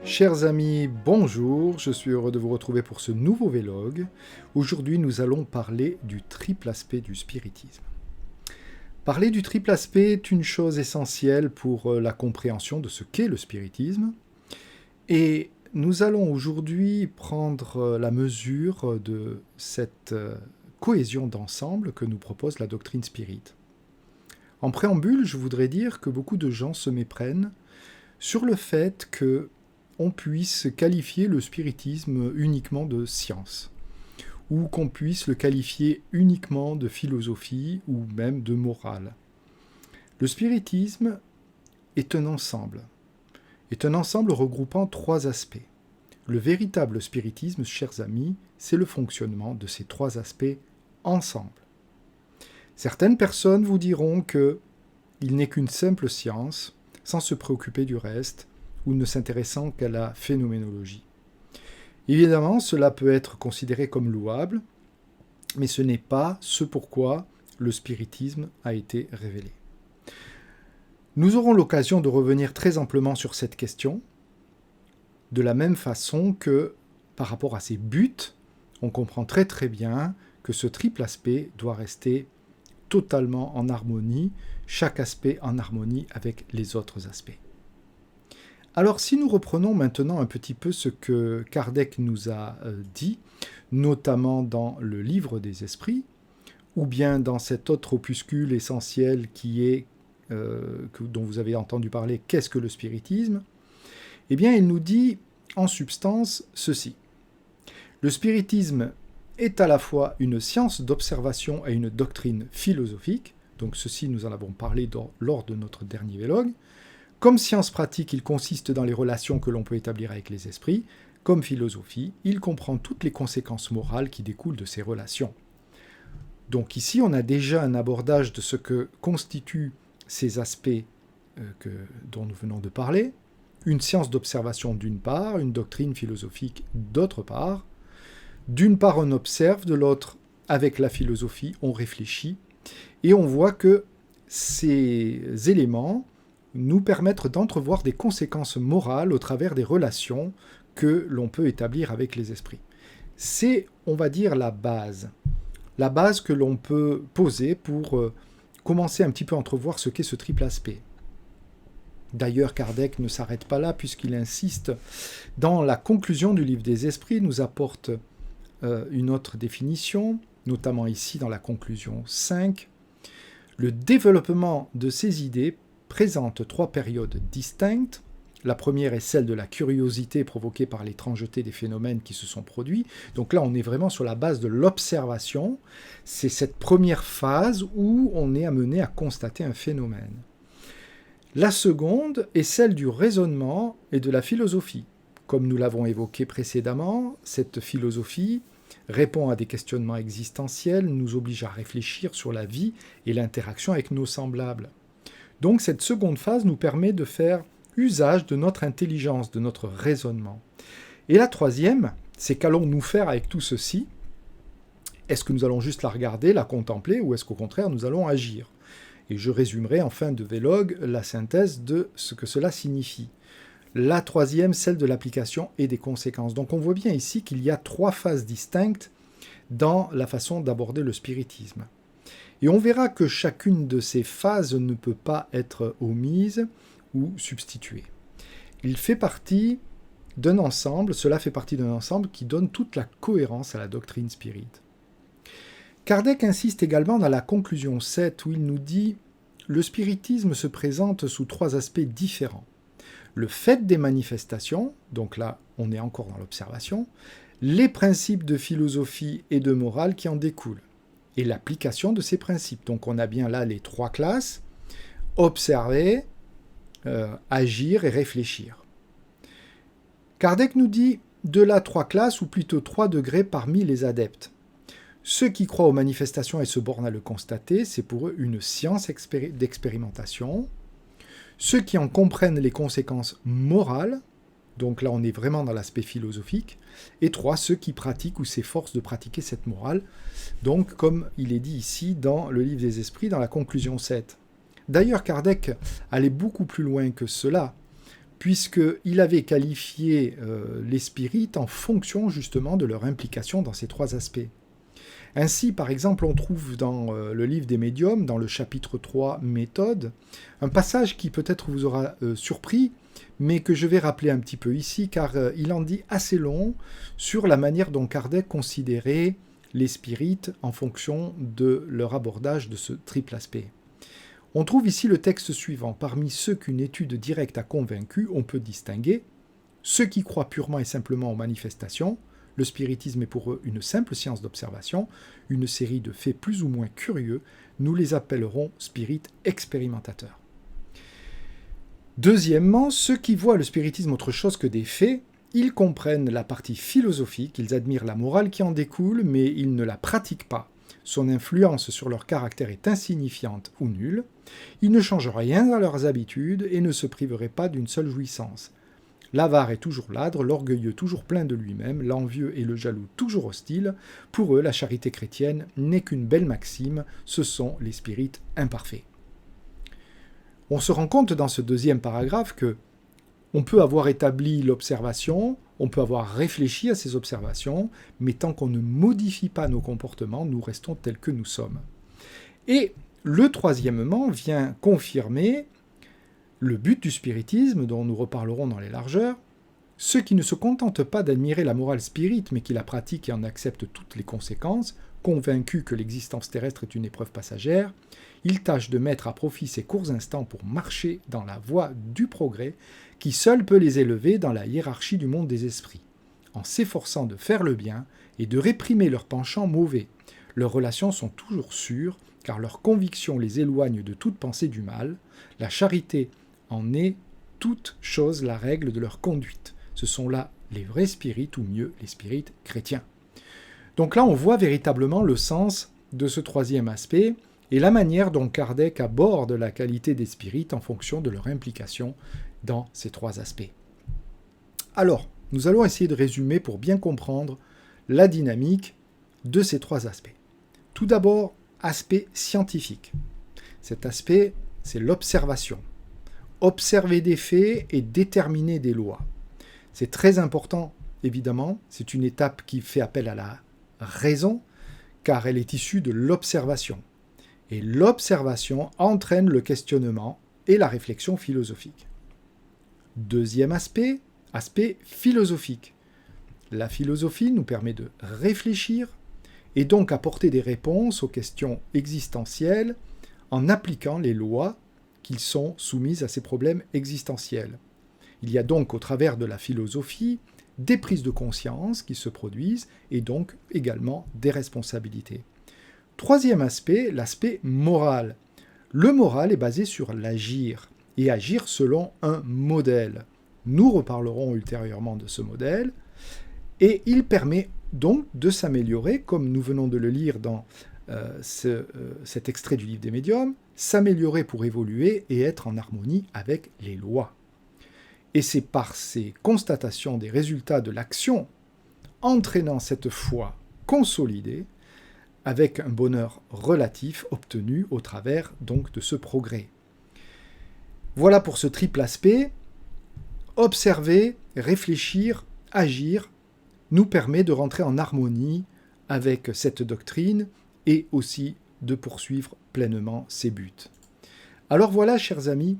Chers amis, bonjour, je suis heureux de vous retrouver pour ce nouveau vlog. Aujourd'hui, nous allons parler du triple aspect du spiritisme. Parler du triple aspect est une chose essentielle pour la compréhension de ce qu'est le spiritisme. Et nous allons aujourd'hui prendre la mesure de cette cohésion d'ensemble que nous propose la doctrine spirit. En préambule, je voudrais dire que beaucoup de gens se méprennent sur le fait que on puisse qualifier le spiritisme uniquement de science, ou qu'on puisse le qualifier uniquement de philosophie ou même de morale. Le spiritisme est un ensemble regroupant trois aspects. Le véritable spiritisme, chers amis, c'est le fonctionnement de ces trois aspects ensemble. Certaines personnes vous diront qu'il n'est qu'une simple science, sans se préoccuper du reste, ou ne s'intéressant qu'à la phénoménologie. Évidemment, cela peut être considéré comme louable, mais ce n'est pas ce pourquoi le spiritisme a été révélé. Nous aurons l'occasion de revenir très amplement sur cette question, de la même façon que, par rapport à ses buts, on comprend très très bien que ce triple aspect doit rester totalement en harmonie, chaque aspect en harmonie avec les autres aspects. Alors si nous reprenons maintenant un petit peu ce que Kardec nous a dit, notamment dans le Livre des Esprits, ou bien dans cet autre opuscule essentiel qui est, dont vous avez entendu parler, qu'est-ce que le spiritisme ? Eh bien il nous dit en substance ceci. Le spiritisme est à la fois une science d'observation et une doctrine philosophique, donc ceci nous en avons parlé lors de notre dernier vlog. Comme science pratique, il consiste dans les relations que l'on peut établir avec les esprits. Comme philosophie, il comprend toutes les conséquences morales qui découlent de ces relations. Donc ici, on a déjà un abordage de ce que constituent ces aspects dont nous venons de parler. Une science d'observation d'une part, une doctrine philosophique d'autre part. D'une part, on observe, de l'autre, avec la philosophie, on réfléchit. Et on voit que ces éléments nous permettre d'entrevoir des conséquences morales au travers des relations que l'on peut établir avec les esprits. C'est, on va dire, la base que l'on peut poser pour commencer un petit peu à entrevoir ce qu'est ce triple aspect. D'ailleurs, Kardec ne s'arrête pas là, puisqu'il insiste, dans la conclusion du Livre des Esprits, nous apporte une autre définition, notamment ici dans la conclusion 5. Le développement de ces idées présente trois périodes distinctes. La première est celle de la curiosité provoquée par l'étrangeté des phénomènes qui se sont produits. Donc là, on est vraiment sur la base de l'observation. C'est cette première phase où on est amené à constater un phénomène. La seconde est celle du raisonnement et de la philosophie. Comme nous l'avons évoqué précédemment, cette philosophie répond à des questionnements existentiels, nous oblige à réfléchir sur la vie et l'interaction avec nos semblables. Donc cette seconde phase nous permet de faire usage de notre intelligence, de notre raisonnement. Et la troisième, c'est qu'allons-nous faire avec tout ceci ? Est-ce que nous allons juste la regarder, la contempler, ou est-ce qu'au contraire nous allons agir ? Et je résumerai en fin de vlog la synthèse de ce que cela signifie. La troisième, celle de l'application et des conséquences. Donc on voit bien ici qu'il y a trois phases distinctes dans la façon d'aborder le spiritisme. Et on verra que chacune de ces phases ne peut pas être omise ou substituée. Il fait partie d'un ensemble, cela fait partie d'un ensemble qui donne toute la cohérence à la doctrine spirit. Kardec insiste également dans la conclusion 7 où il nous dit « Le spiritisme se présente sous trois aspects différents. Le fait des manifestations, donc là on est encore dans l'observation, les principes de philosophie et de morale qui en découlent. Et l'application de ces principes. Donc on a bien là les trois classes, observer, agir et réfléchir. Kardec nous dit de là 3 classes, ou plutôt 3 degrés parmi les adeptes. Ceux qui croient aux manifestations et se bornent à le constater, c'est pour eux une science d'expérimentation. Ceux qui en comprennent les conséquences morales, donc là on est vraiment dans l'aspect philosophique. Et 3, ceux qui pratiquent ou s'efforcent de pratiquer cette morale, donc comme il est dit ici dans le livre des esprits, dans la conclusion 7. D'ailleurs, Kardec allait beaucoup plus loin que cela, puisqu'il avait qualifié les spirites en fonction justement de leur implication dans ces 3 aspects. Ainsi, par exemple, on trouve dans le livre des médiums, dans le chapitre 3, méthode, un passage qui peut-être vous aura surpris, mais que je vais rappeler un petit peu ici, car il en dit assez long sur la manière dont Kardec considérait les spirites en fonction de leur abordage de ce triple aspect. On trouve ici le texte suivant. Parmi ceux qu'une étude directe a convaincus, on peut distinguer ceux qui croient purement et simplement aux manifestations. Le spiritisme est pour eux une simple science d'observation, une série de faits plus ou moins curieux. Nous les appellerons spirites expérimentateurs. Deuxièmement, ceux qui voient le spiritisme autre chose que des faits, ils comprennent la partie philosophique, ils admirent la morale qui en découle, mais ils ne la pratiquent pas. Son influence sur leur caractère est insignifiante ou nulle. Ils ne changent rien à leurs habitudes et ne se priveraient pas d'une seule jouissance. L'avare est toujours ladre, l'orgueilleux toujours plein de lui-même, l'envieux et le jaloux toujours hostiles. Pour eux, la charité chrétienne n'est qu'une belle maxime, ce sont les spirites imparfaits. On se rend compte dans ce deuxième paragraphe que on peut avoir établi l'observation, on peut avoir réfléchi à ces observations, mais tant qu'on ne modifie pas nos comportements, nous restons tels que nous sommes. Et le troisièmement vient confirmer le but du spiritisme, dont nous reparlerons dans les largeurs. Ceux qui ne se contentent pas d'admirer la morale spirite, mais qui la pratiquent et en acceptent toutes les conséquences, convaincus que l'existence terrestre est une épreuve passagère, ils tâchent de mettre à profit ces courts instants pour marcher dans la voie du progrès, qui seul peut les élever dans la hiérarchie du monde des esprits, en s'efforçant de faire le bien et de réprimer leurs penchants mauvais. Leurs relations sont toujours sûres, car leur conviction les éloigne de toute pensée du mal. La charité en est toute chose la règle de leur conduite. Ce sont là les vrais spirites, ou mieux, les spirites chrétiens. Donc là, on voit véritablement le sens de ce troisième aspect, et la manière dont Kardec aborde la qualité des spirites en fonction de leur implication dans ces 3 aspects. Alors, nous allons essayer de résumer pour bien comprendre la dynamique de ces 3 aspects. Tout d'abord, aspect scientifique. Cet aspect, c'est l'observation. Observer des faits et déterminer des lois. C'est très important, évidemment. C'est une étape qui fait appel à la raison, car elle est issue de l'observation. Et l'observation entraîne le questionnement et la réflexion philosophique. Deuxième aspect, aspect philosophique. La philosophie nous permet de réfléchir et donc apporter des réponses aux questions existentielles en appliquant les lois qui sont soumises à ces problèmes existentiels. Il y a donc au travers de la philosophie des prises de conscience qui se produisent et donc également des responsabilités. Troisième aspect, l'aspect moral. Le moral est basé sur l'agir, et agir selon un modèle. Nous reparlerons ultérieurement de ce modèle, et il permet donc de s'améliorer, comme nous venons de le lire dans cet extrait du livre des médiums, s'améliorer pour évoluer et être en harmonie avec les lois. Et c'est par ces constatations des résultats de l'action, entraînant cette foi consolidée, avec un bonheur relatif obtenu au travers donc de ce progrès. Voilà pour ce triple aspect. Observer, réfléchir, agir nous permet de rentrer en harmonie avec cette doctrine et aussi de poursuivre pleinement ses buts. Alors voilà, chers amis,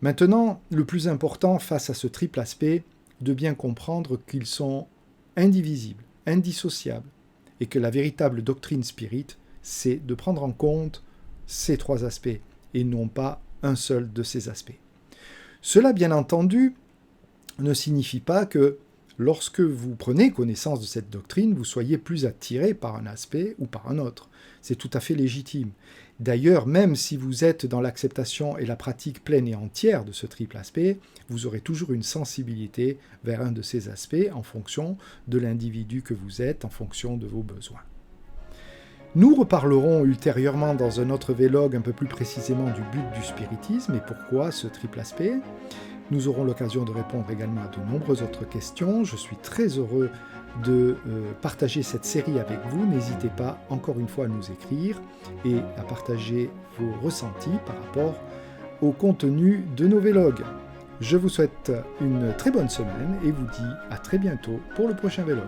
maintenant, le plus important face à ce triple aspect, de bien comprendre qu'ils sont indivisibles, indissociables, et que la véritable doctrine spirite, c'est de prendre en compte ces 3 aspects, et non pas un seul de ces aspects. Cela, bien entendu, ne signifie pas que lorsque vous prenez connaissance de cette doctrine, vous soyez plus attiré par un aspect ou par un autre. C'est tout à fait légitime. D'ailleurs, même si vous êtes dans l'acceptation et la pratique pleine et entière de ce triple aspect, vous aurez toujours une sensibilité vers un de ces aspects en fonction de l'individu que vous êtes, en fonction de vos besoins. Nous reparlerons ultérieurement dans un autre vlog un peu plus précisément du but du spiritisme et pourquoi ce triple aspect. Nous aurons l'occasion de répondre également à de nombreuses autres questions. Je suis très heureux de partager cette série avec vous. N'hésitez pas encore une fois à nous écrire et à partager vos ressentis par rapport au contenu de nos vlogs. Je vous souhaite une très bonne semaine et vous dis à très bientôt pour le prochain vlog.